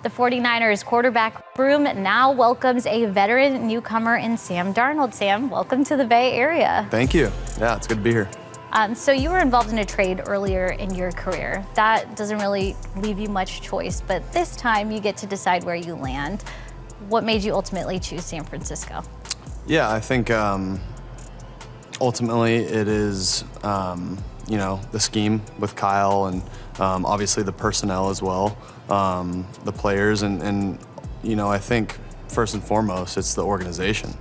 The 49ers quarterback room now welcomes a veteran newcomer in Sam Darnold. Sam, welcome to the Bay Area. Thank you. Yeah, it's good to be here. So you were involved in a trade earlier in your career. That doesn't really leave you much choice, but this time you get to decide where you land. What made you ultimately choose San Francisco? Yeah, I think ultimately it is, the scheme with Kyle and obviously the personnel as well, the players, and I think first and foremost, it's the organization.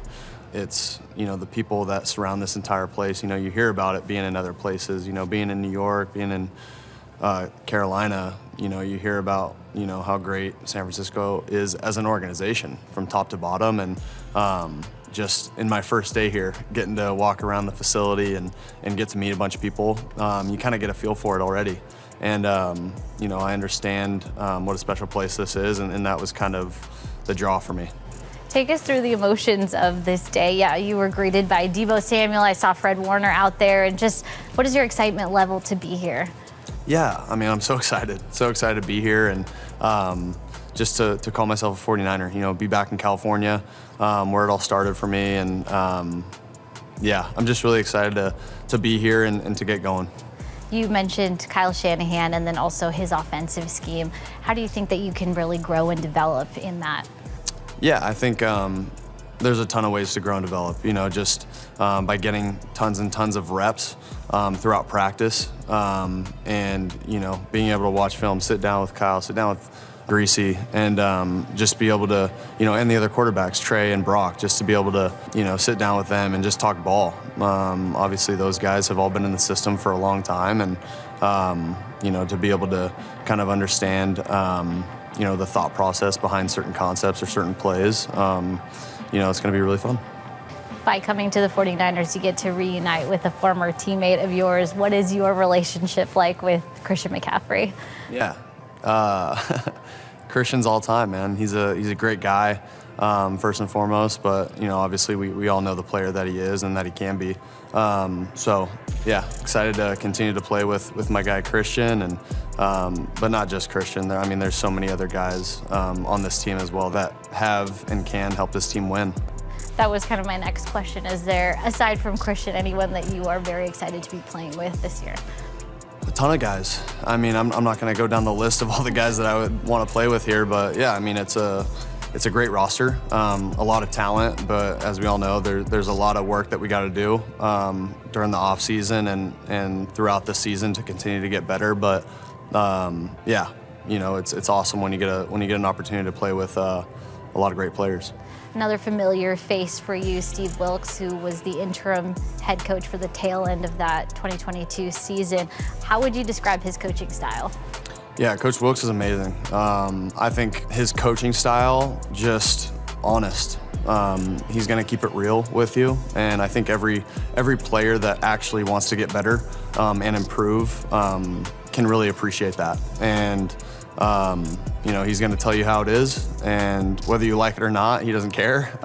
It's, the people that surround this entire place. You hear about it being in other places, being in New York, being in Carolina, you hear about, how great San Francisco is as an organization from top to bottom. And just in my first day here, getting to walk around the facility and get to meet a bunch of people, you kind of get a feel for it already. And, I understand what a special place this is, and that was kind of the draw for me. Take us through the emotions of this day. Yeah, you were greeted by Deebo Samuel. I saw Fred Warner out there. And just what is your excitement level to be here? Yeah, I'm so excited to be here, and just to call myself a 49er, be back in California, where it all started for me. And I'm just really excited to be here and to get going. You mentioned Kyle Shanahan and then also his offensive scheme. How do you think that you can really grow and develop in that? Yeah, I think there's a ton of ways to grow and develop, just by getting tons and tons of reps throughout practice, and, being able to watch film, sit down with Kyle, sit down with Greasy, and just be able to, and the other quarterbacks, Trey and Brock, just to be able to, sit down with them and just talk ball. Obviously, those guys have all been in the system for a long time, and, to be able to kind of understand, the thought process behind certain concepts or certain plays, it's going to be really fun. By coming to the 49ers, you get to reunite with a former teammate of yours. What is your relationship like with Christian McCaffrey? Yeah. Christian's all time, man. He's a great guy, first and foremost, but, obviously we all know the player that he is and that he can be. Excited to continue to play with my guy Christian, and but not just Christian. There's so many other guys on this team as well that have and can help this team win. That was kind of my next question. Is there, aside from Christian, anyone that you are very excited to be playing with this year? A ton of guys. I'm not going to go down the list of all the guys that I would want to play with here, but yeah, it's a great roster, a lot of talent, but as we all know, there's a lot of work that we got to do during the off season and throughout the season to continue to get better. But it's awesome when you get an opportunity to play with a lot of great players. Another familiar face for you, Steve Wilks, who was the interim head coach for the tail end of that 2022 season. How would you describe his coaching style? Yeah, Coach Wilks is amazing. I think his coaching style, just honest. He's going to keep it real with you, and I think every player that actually wants to get better and improve can really appreciate that. And he's going to tell you how it is, and whether you like it or not, he doesn't care.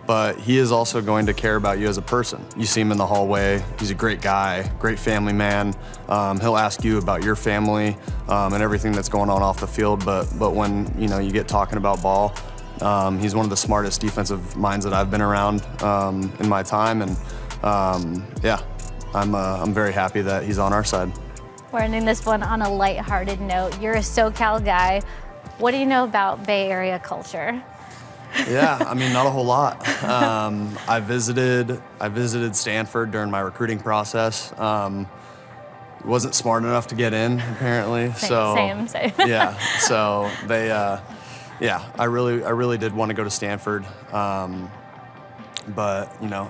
But he is also going to care about you as a person. You see him in the hallway. He's a great guy, great family man. He'll ask you about your family and everything that's going on off the field. But when you get talking about ball, he's one of the smartest defensive minds that I've been around in my time. And I'm very happy that he's on our side. We're ending this one on a lighthearted note. You're a SoCal guy. What do you know about Bay Area culture? Yeah, not a whole lot. I visited Stanford during my recruiting process. Wasn't smart enough to get in, apparently. Same. Yeah, so they, I really did want to go to Stanford, but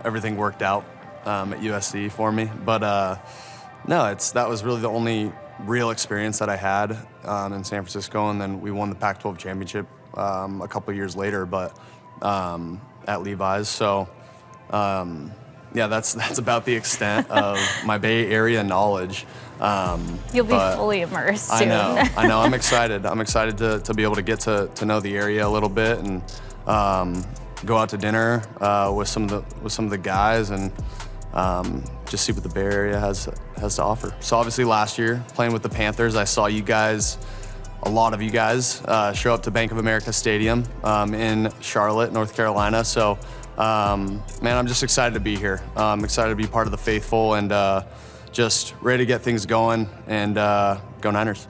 everything worked out at USC for me. But that was really the only real experience that I had in San Francisco, and then we won the Pac-12 championship a couple years later, but at Levi's. So that's about the extent of my Bay Area knowledge. You'll be fully immersed soon. I know. I'm excited. I'm excited to be able to get to know the area a little bit and go out to dinner with some of the guys and just see what the Bay Area has to offer. So obviously last year, playing with the Panthers, I saw you guys a lot of you guys show up to Bank of America Stadium in Charlotte, North Carolina. So, man, I'm just excited to be here. I'm excited to be part of the faithful and just ready to get things going and go Niners.